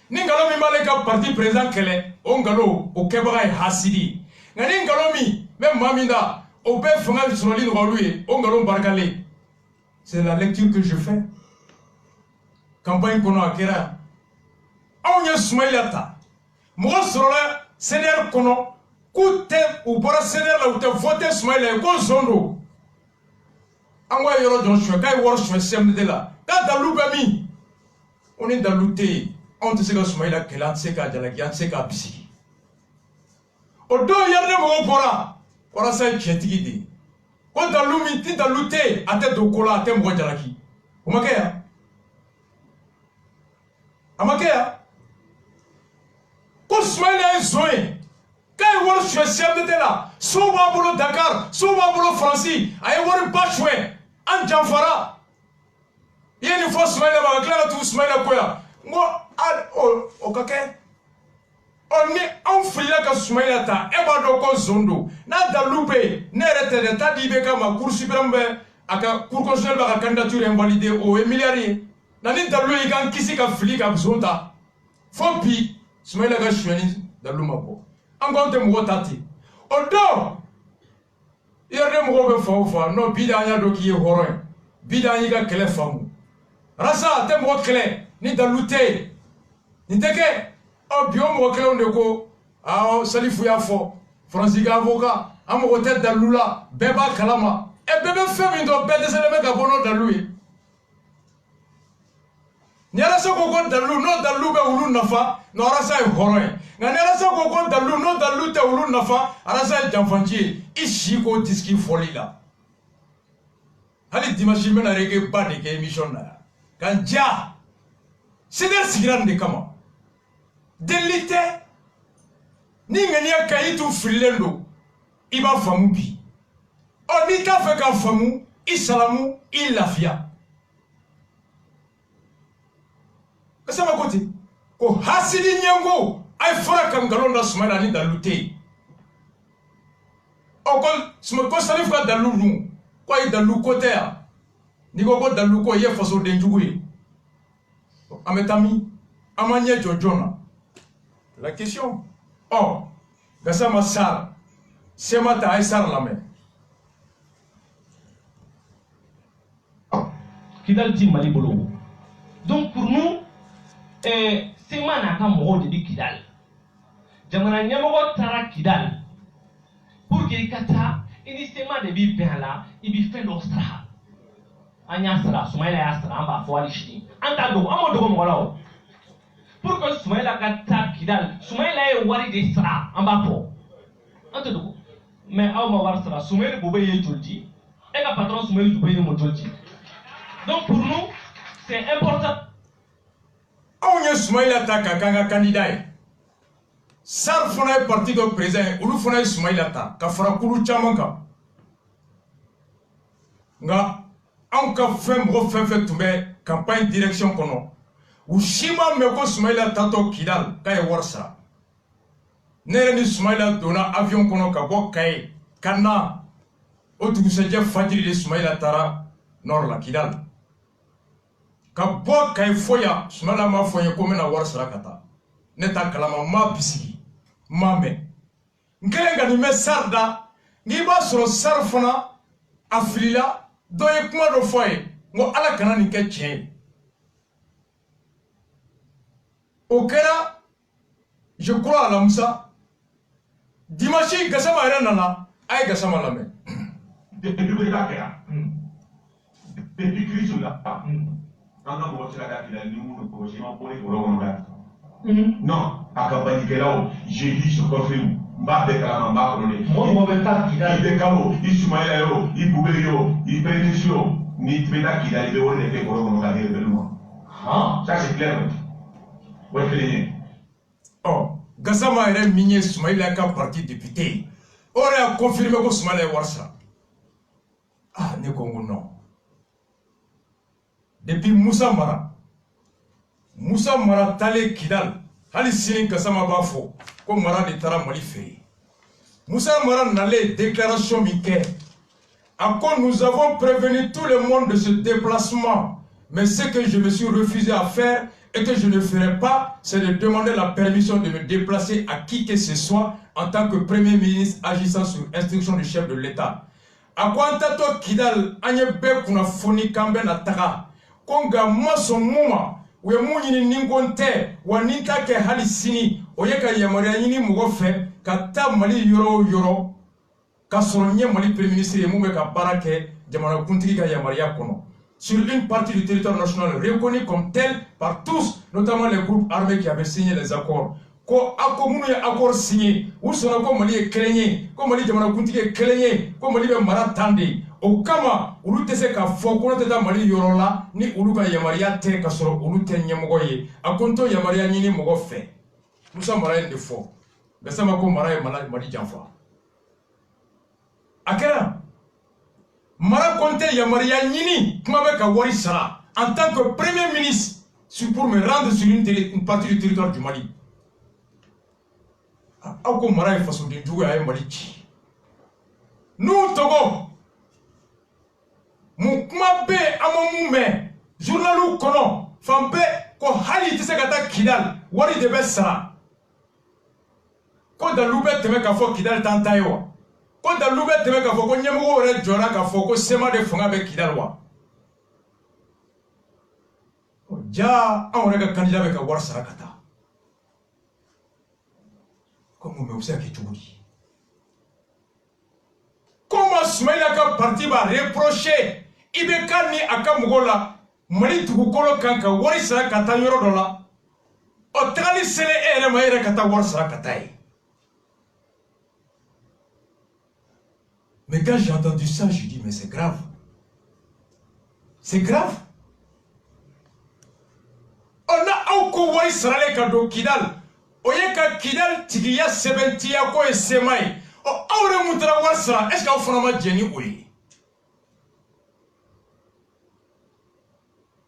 ni nkalon min b'ale ka parti président kɛlɛ o nkalon o kɛbaga ye hasidi nka ni nkalon min bɛ maa min da o bɛ fanga sɔrɔli nɔgɔya olu ye o nkalon barikalen c'est la lecture que je fais campagne kɔnɔ a kɛra yan anw ye Sumaila ta mɔgɔ sɔrɔla CDR kɔnɔ k'u tɛ u bɔra CDR la u tɛ voter Sumaila ye ko zon don an k'a yɔrɔ jɔ suɲɛ k'a ye wari suɲɛ CMDT la k'a dalilu bɛ min o ni dalilu tɛ yen anw tɛ se ka Sumaila kɛlɛ an tɛ se k'a jalaki an tɛ se k'a bisigi o don yɛrɛ mɔgɔw bɔra walasa ye tiɲɛtigi de ye ko dalilu min ni dalilu tɛ yen a tɛ don ko la a tɛ mɔgɔ jalaki o ma kɛ yan a ma kɛ yan ko Sumaila ye zon ye k'a ye wari suɲɛ CMDT la so b'a bolo Dakar so b'a bolo Faransi a ye wari ba suɲɛ an janfara i ye nin fɔ Sumaila ma ka tila ka tugu Sumaila ko yan n ko o ka kɛ ni anw filila ka Sumaila ta e b'a dɔn ko zon don n'a dalilu bɛ yen ne yɛrɛ tɛ dɛ taa di IBK ma Cour suprême bɛ a ka Cour constitutionnelle b'a ka candidature invalidée o ye miliyari ye na ni dalilu ye k'an kisi ka fili ka zon ta fo bi Sumaila ka suɲɛni dalilu ma bɔ an ko an tɛ mɔgɔ ta ten o don yɛrɛ mɔgɔw bɛ fa o fa non bi de an y'a dɔn k'i ye hɔrɔn ye bi de an y'i ka kɛlɛ faamu rasa a tɛ mɔgɔ kɛlɛ ni dalilu tɛ yen nin tɛ kɛ bi o mɔgɔ kɛlɛw de ko Salifu y'a fɔ Faransi ka avocat an mɔgɔ tɛ dalilu la bɛɛ b'a kalama bɛɛ bɛ fɛn min dɔn bɛɛ dɛsɛlen bɛ ka bɔ n'o dalilu ye ni Alasan ko ko dalilu n'o dalilu bɛ olu nafa n'o Alasan ye hɔrɔn ye nka ni Alasan ko ko dalilu n'o dalilu tɛ olu nafa Alasan ye janfanci ye i si k'o disiki fɔli la hali dimanche n bɛna reggae ba de kɛ émission na yan ka n diya CDR sigira nin de kama delili tɛ ni ŋaniya ka i tun firilen don i b'a faamu bi n'i t'a fɛ k'a faamu i salamu i lafiya kasama ko ten ko hasidi ɲɛngo a ye fɔra ka nkalon da Sumaila ni dalilu tɛ yen ko Salifu ka dalilu dun ko a ye dalilu ko tɛ yan n'i ko ko dalilu ko i ye fasoden jugu ye an bɛ taa min an m'an ɲɛ jɔ jɔn na la question Gassama Sarr Semata a ye Sarr lamɛn Kidal ti Mali bolo donc pour nous Sema n'a ka mɔgɔw de bi Kidal. Jamana ɲɛmɔgɔ taara Kidal pour que i ka taa i ni Sema de bi bɛn a la i bi fɛn dɔ sara. An y'a sara Sumayila y'a sara an b'a fɔ hali sini an t'a dogo an m'o dogo mɔgɔ la o. Pour que Sumayila ka taa Kidal Sumayila ye wari de sara an b'a fɔ an tɛ dogo mais aw ma wari sara Sumayila Bube ye joli di e ka patron Sumayila Bube ye mo joli di. Donc pour nous c'est important. On est Sumayila ta ka kanga candidat. Sar fana est parti de président ulu fana est Sumayila ta ka fara kulu caman kan. Nga an ka fɛn mɔgɔ fɛn fɛn tun bɛ campagne direction kɔnɔ u si ma mɛn ko Sumayila tatɔ Kidal k'a ye wari sara. Ne yɛrɛ ni Sumayila donna avion kɔnɔ ka bɔ Kaye ka na o dugusɛjɛ fajiri de Sumayila taara nord la Kidal. Ka bɔ Kaye fɔ yan Sumayila m'a fɔ n ye ko n bɛna wari sara ka taa ne t'a kalama n m'a bisigi n m'a mɛn n kɛlen ka nin mɛn Sar da n'i b'a sɔrɔ Sar fana a filila dɔ ye kuma dɔ fɔ a ye n ko Ala kana nin kɛ tiɲɛ ye o kɛra je crois alamisa dimanche Gassama yɛrɛ nana a ye Gassama lamɛn. Depuis la guerre, depuis crise là, on a commencé à dire que nous ne pouvons pas pour le Rwanda. Non, à Kabanikela, j'ai dit ce qu'on fait. Mbappé Kalama Mbappé. Moi, je vais pas qu'il a des cadeaux, il Soumaïla, il Boubéyo, il Pénétio, ni Tmeda qu'il a des hauts effets pour le Rwanda. Ça c'est clair. Oui, c'est oh, Gassama est minier Soumaïla comme parti député. On a confirmé que Soumaïla est Warsa. Ah, ne Congo non. Depuis Moussa Mara Tale Kidal, Halissin Gassama Bafo, comme Mara de Tara Malifé. Moussa Mara n'allait déclaration Mickey. Encore nous avons prévenu tout le monde de ce déplacement. Mais ce que je me suis refusé à faire et que je ne ferai pas, c'est de demander la permission de me déplacer à qui que ce soit en tant que Premier ministre agissant sur instruction du chef de l'État. A quoi tato Kidal anyebe kuna foni kambe na taga konga maso muma we munyi ningonte waninta ke hali sini oyeka yamari nyini mugofe kata mali yoro ka soronye mali premier ministre mume ka barake jamana kuntigi ka yamari yakono sur une partie du territoire national reconnu comme tel par tous, notamment les groupes armés qui avaient signé les accords. Ko akomunu ya accord signé ou sona ko mali e kelenye ko mali jamana kuntigi e kelenye ko mali be maratande o kama ulu tese ka fo ko teta mali yorola ni ulu ka yamaria te ka soro ulu te nyemogo ye akonto yamaria nyini mogo fe musa mara de fo besama ko mara e mali janfa akera mara konte yamaria nyini kuma be ka wari sara en tant que premier ministre pour me rendre sur une partie du territoire du Mali. Ako mara façon de jouer à Mali. Nous Togo mukuma be amamume journalu kono fambe ko hali tise kata Kidal wari de besara ko da lube teme ka fo Kidal tantayo ko da lube teme ka fo ko nyemo re jora ka fo ko sema de fonga be Kidal wa ja on rega candidat be ka war sarakata comme me aussi qui tout dit. Comment Soumaïla ka parti va reprocher Ibeka ni aka mugola mali tukukolo kanka wari sarakata yoro dola o tali sele ere maire kata war sarakata. Mais quand j'ai entendu ça, je dis mais c'est grave. C'est grave. On a encore wari sarale kado Kidal. Oyeka Kidal tigiya sebentiya ko esemai. O awre mutra warsara est-ce qu'on fera ma jeni oui.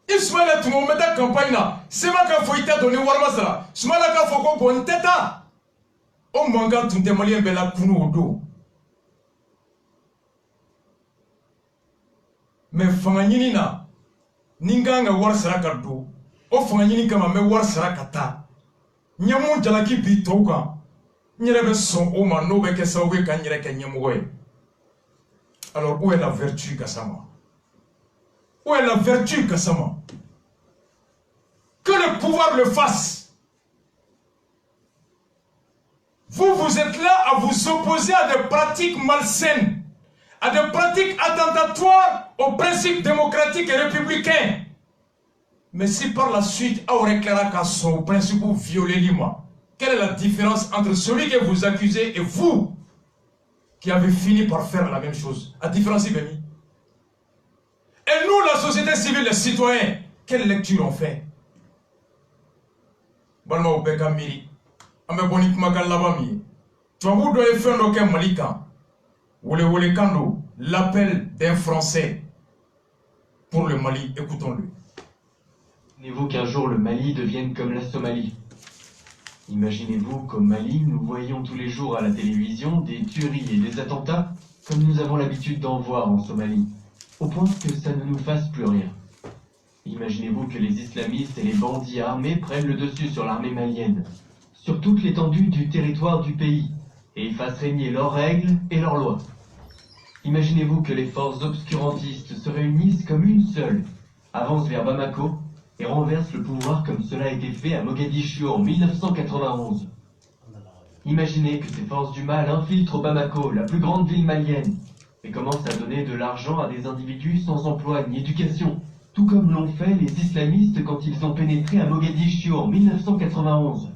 Ismaël tu m'as mis campagne là. C'est ma ka foita donné warmasara. Ismaël ka foko bon teta. O manga tunte malien bela kunu odo. Mais fanganyini na ninganga warsara kado. O fanganyini kama me warsara kata. Nyamu jalaki bi toka nyerebe son o ma no be ke sawe ka nyere ke nyamugo. Alors où est la vertu Gassama? Où est la vertu Gassama? Que le pouvoir le fasse. Vous êtes là à vous opposer à des pratiques malsaines, à des pratiques attentatoires aux principes démocratiques et républicains. Mais si par la suite, au principe violé, quelle est la différence entre celui que vous accusez et vous qui avez fini par faire la même chose? La différence est bénie. Et nous, la société civile, les citoyens, quelle lecture on fait? Balma au Beka Miri, Ame Bonik Magalabami, tu as voulu faire un Malika, Wole Kando, l'appel d'un Français pour le Mali, écoutons-le. Imaginez-vous qu'un jour le Mali devienne comme la Somalie. Imaginez-vous qu'au Mali, nous voyons tous les jours à la télévision des tueries et des attentats comme nous avons l'habitude d'en voir en Somalie, au point que ça ne nous fasse plus rien. Imaginez-vous que les islamistes et les bandits armés prennent le dessus sur l'armée malienne, sur toute l'étendue du territoire du pays, et y fassent régner leurs règles et leurs lois. Imaginez-vous que les forces obscurantistes se réunissent comme une seule, avancent vers Bamako, et renverse le pouvoir comme cela a été fait à Mogadiscio en 1991. Imaginez que ces forces du mal infiltrent Bamako, la plus grande ville malienne, et commencent à donner de l'argent à des individus sans emploi ni éducation, tout comme l'ont fait les islamistes quand ils ont pénétré à Mogadiscio en 1991.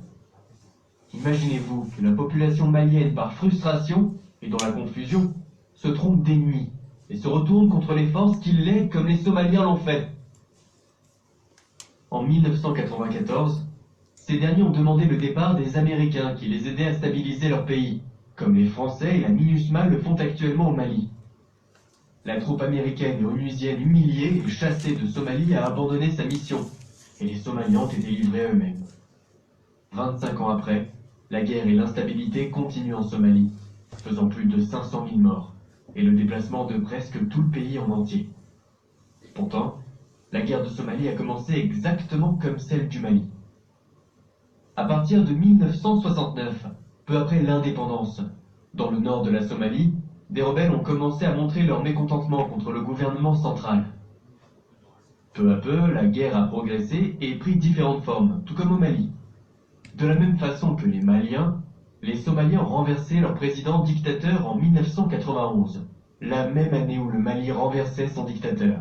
Imaginez-vous que la population malienne, par frustration et dans la confusion, se trompe d'ennemis et se retourne contre les forces qui l'aident comme les Somaliens l'ont fait. En 1994, ces derniers ont demandé le départ des Américains qui les aidaient à stabiliser leur pays, comme les Français et la MINUSMA le font actuellement au Mali. La troupe américaine et onusienne humiliée et chassée de Somalie a abandonné sa mission, et les Somaliens ont été livrés à eux-mêmes. 25 ans après, la guerre et l'instabilité continuent en Somalie, faisant plus de 500 000 morts, et le déplacement de presque tout le pays en entier. Pourtant, la guerre de Somalie a commencé exactement comme celle du Mali. À partir de 1969, peu après l'indépendance, dans le nord de la Somalie, des rebelles ont commencé à montrer leur mécontentement contre le gouvernement central. Peu à peu, la guerre a progressé et pris différentes formes, tout comme au Mali. De la même façon que les Maliens, les Somaliens ont renversé leur président dictateur en 1991, la même année où le Mali renversait son dictateur.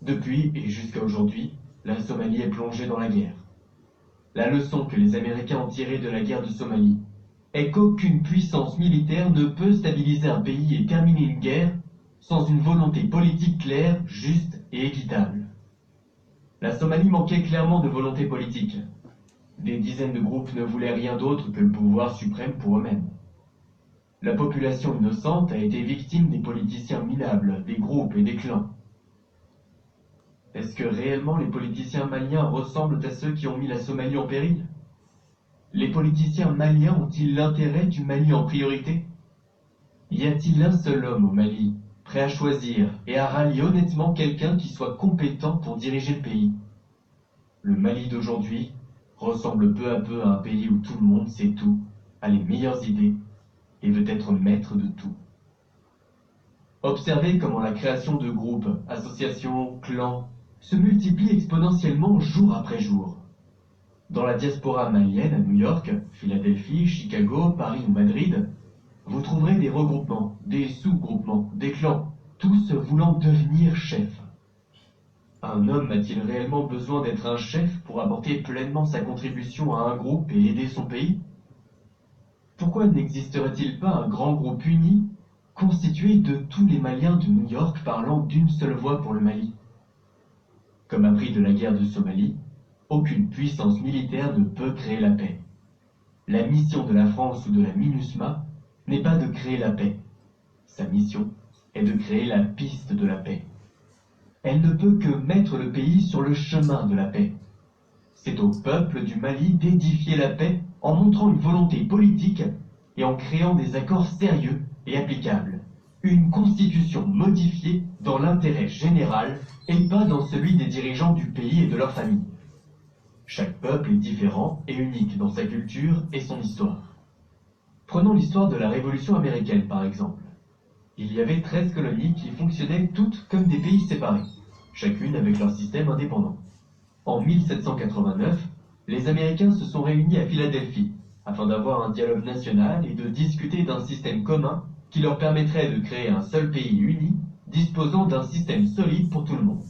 Depuis et jusqu'à aujourd'hui, la Somalie est plongée dans la guerre. La leçon que les Américains ont tirée de la guerre de Somalie est qu'aucune puissance militaire ne peut stabiliser un pays et terminer une guerre sans une volonté politique claire, juste et équitable. La Somalie manquait clairement de volonté politique. Des dizaines de groupes ne voulaient rien d'autre que le pouvoir suprême pour eux-mêmes. La population innocente a été victime des politiciens minables, des groupes et des clans. Est-ce que réellement les politiciens maliens ressemblent à ceux qui ont mis la Somalie en péril? Les politiciens maliens ont-ils l'intérêt du Mali en priorité? Y a-t-il un seul homme au Mali, prêt à choisir et à rallier honnêtement quelqu'un qui soit compétent pour diriger le pays? Le Mali d'aujourd'hui ressemble peu à peu à un pays où tout le monde sait tout, a les meilleures idées et veut être maître de tout. Observez comment la création de groupes, associations, clans se multiplie exponentiellement jour après jour. Dans la diaspora malienne à New York, Philadelphie, Chicago, Paris ou Madrid, vous trouverez des regroupements, des sous-groupements, des clans, tous voulant devenir chefs. Un homme a-t-il réellement besoin d'être un chef pour apporter pleinement sa contribution à un groupe et aider son pays? Pourquoi n'existerait-il pas un grand groupe uni, constitué de tous les Maliens de New York parlant d'une seule voix pour le Mali? Comme appris de la guerre de Somalie, aucune puissance militaire ne peut créer la paix. La mission de la France ou de la MINUSMA n'est pas de créer la paix. Sa mission est de créer la piste de la paix. Elle ne peut que mettre le pays sur le chemin de la paix. C'est au peuple du Mali d'édifier la paix en montrant une volonté politique et en créant des accords sérieux et applicables. Une constitution modifiée dans l'intérêt général et pas dans celui des dirigeants du pays et de leur famille. Chaque peuple est différent et unique dans sa culture et son histoire. Prenons l'histoire de la Révolution américaine par exemple. Il y avait 13 colonies qui fonctionnaient toutes comme des pays séparés, chacune avec leur système indépendant. En 1789, les Américains se sont réunis à Philadelphie afin d'avoir un dialogue national et de discuter d'un système commun qui leur permettrait de créer un seul pays uni disposant d'un système solide pour tout le monde.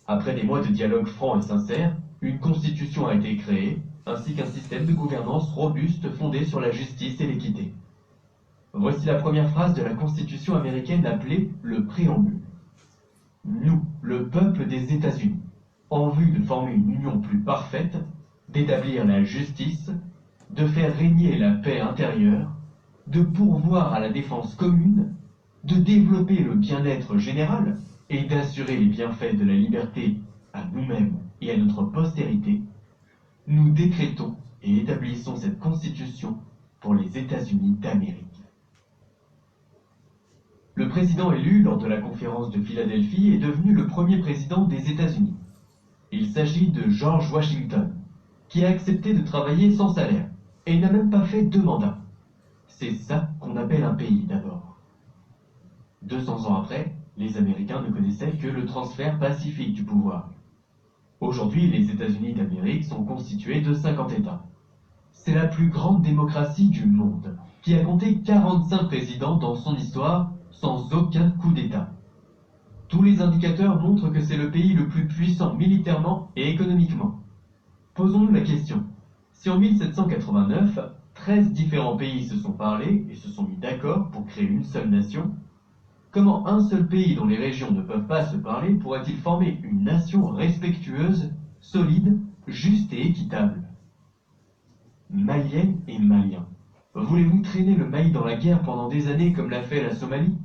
Après des mois de dialogue franc et sincère, une constitution a été créée, ainsi qu'un système de gouvernance robuste fondé sur la justice et l'équité. Voici la première phrase de la Constitution américaine appelée le préambule. Nous, le peuple des États-Unis, en vue de former une union plus parfaite, d'établir la justice, de faire régner la paix intérieure, de pourvoir à la défense commune, de développer le bien-être général et d'assurer les bienfaits de la liberté à nous-mêmes et à notre postérité, nous décrétons et établissons cette Constitution pour les États-Unis d'Amérique. Le président élu lors de la conférence de Philadelphie est devenu le premier président des États-Unis. Il s'agit de George Washington, qui a accepté de travailler sans salaire et n'a même pas fait 2 mandats. C'est ça qu'on appelle un pays d'abord. 200 ans après, les Américains ne connaissaient que le transfert pacifique du pouvoir. Aujourd'hui, les États-Unis d'Amérique sont constitués de 50 États. C'est la plus grande démocratie du monde, qui a compté 45 présidents dans son histoire sans aucun coup d'État. Tous les indicateurs montrent que c'est le pays le plus puissant militairement et économiquement. Posons-nous la question. Si en 1789, 13 différents pays se sont parlé et se sont mis d'accord pour créer une seule nation, comment un seul pays dont les régions ne peuvent pas se parler pourrait-il former une nation respectueuse, solide, juste et équitable? Maliennes et Maliens, voulez-vous traîner le Mali dans la guerre pendant des années comme l'a fait la Somalie?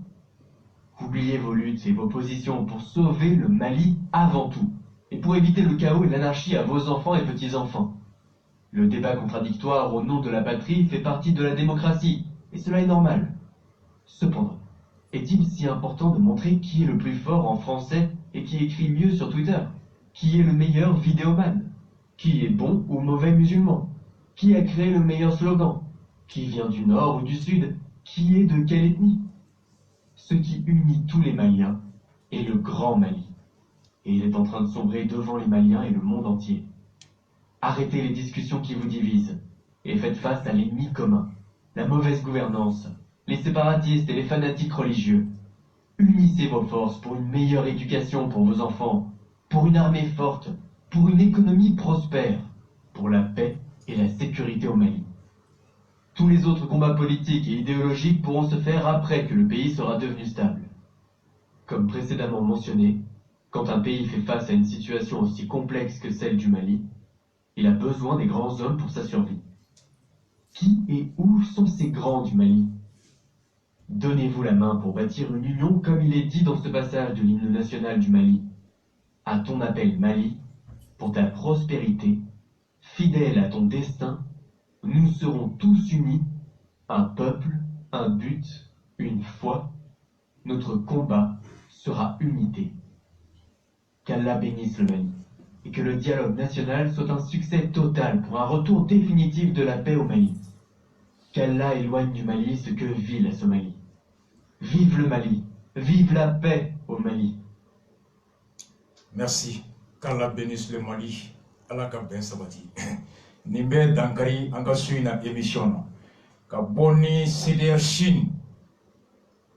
Oubliez vos luttes et vos positions pour sauver le Mali avant tout, et pour éviter le chaos et l'anarchie à vos enfants et petits-enfants. Le débat contradictoire au nom de la patrie fait partie de la démocratie, et cela est normal. Cependant, est-il si important de montrer qui est le plus fort en français et qui écrit mieux sur Twitter? Qui est le meilleur vidéoman? Qui est bon ou mauvais musulman? Qui a créé le meilleur slogan? Qui vient du nord ou du sud? Qui est de quelle ethnie? Ce qui unit tous les Maliens est le Grand Mali. Et il est en train de sombrer devant les Maliens et le monde entier. Arrêtez les discussions qui vous divisent et faites face à l'ennemi commun, la mauvaise gouvernance, les séparatistes et les fanatiques religieux. Unissez vos forces pour une meilleure éducation pour vos enfants, pour une armée forte, pour une économie prospère, pour la paix et la sécurité au Mali. Tous les autres combats politiques et idéologiques pourront se faire après que le pays sera devenu stable. Comme précédemment mentionné, quand un pays fait face à une situation aussi complexe que celle du Mali, il a besoin des grands hommes pour sa survie. Qui et où sont ces grands du Mali? Donnez-vous la main pour bâtir une union comme il est dit dans ce passage de l'hymne national du Mali. À ton appel Mali, pour ta prospérité, fidèle à ton destin, nous serons tous unis, un peuple, un but, une foi. Notre combat sera unité. Qu'Allah bénisse le Mali, et que le dialogue national soit un succès total pour un retour définitif de la paix au Mali. Qu'Allah éloigne du Mali ce que vit la Somalie. Vive le Mali, vive la paix au Mali. Merci. Qu'Allah bénisse le Mali. Allah ka ben sabati. Nimbe dankari anga suina émission ka boni CDR Chine.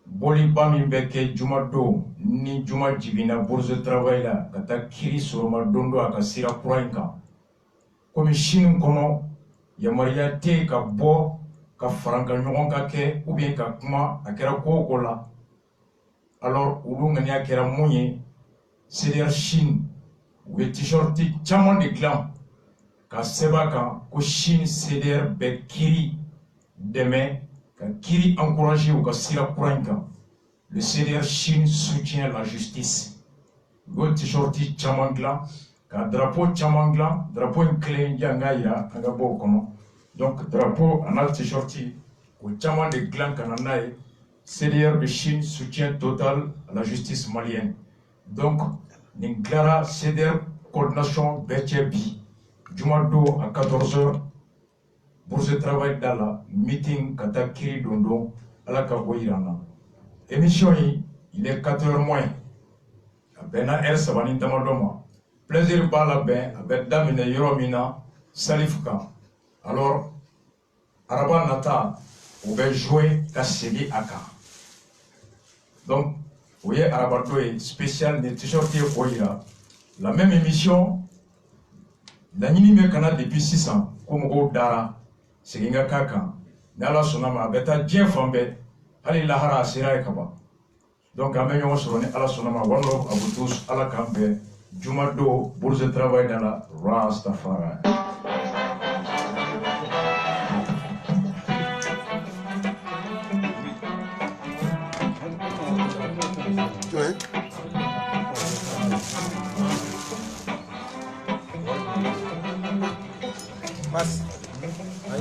Boli bami beke juma do ni juma jibina bourse de travail la kata kiri soroma dondo aka sira kurainka. Comme Chine kono yamaria te ka bo ka franka ɲɔgɔn ka kɛ ou bien ka kuma a kɛra ko ko la. Alors olu ngani a kɛra mun ye CDR Chine u ye t-shirt caman de dilan ka sɛbɛn kan ko Chine CDR bɛ kiri dɛmɛ ka kiri encourager u ka sira kura in kan. Le CDR Chine soutient la justice. U ye t-shirt caman dilan ka drapeau caman dilan, drapeau in kelen yanga yira an ka bɔ o kɔnɔ. Donc drapeau en t-shirt o caman de dilan ka na n'a ye CDR de Chine soutient total à la justice malienne. Donc nin dilara CDR coordination bɛɛ cɛ bi juma do à 14h bourse de travail da la meeting ka taa kiri dondon ala ka bɔ yira na. Émission yi il est 4h moins a bɛnna heure 3 ni damadɔ ma. plaisir b'a labɛn a bɛ daminɛ yɔrɔ min na Salif kan alors araba nata o bɛ jouer ka segin a kan donc o ye arabato ye spécial ni t-shirt ye o yira la même émission laɲini bɛ kana depuis sisan ko mɔgɔw dara segin ka k'a kan ni Ala sɔnna ma a bɛ taa diɲɛ fan bɛɛ hali lahara a sera ye kaban donc an bɛ ɲɔgɔn sɔrɔ ni Ala sɔnna ma one love à vous tous Ala k'an bɛn juma don bourse de travail dans la Rastafari. Ouais. Passe.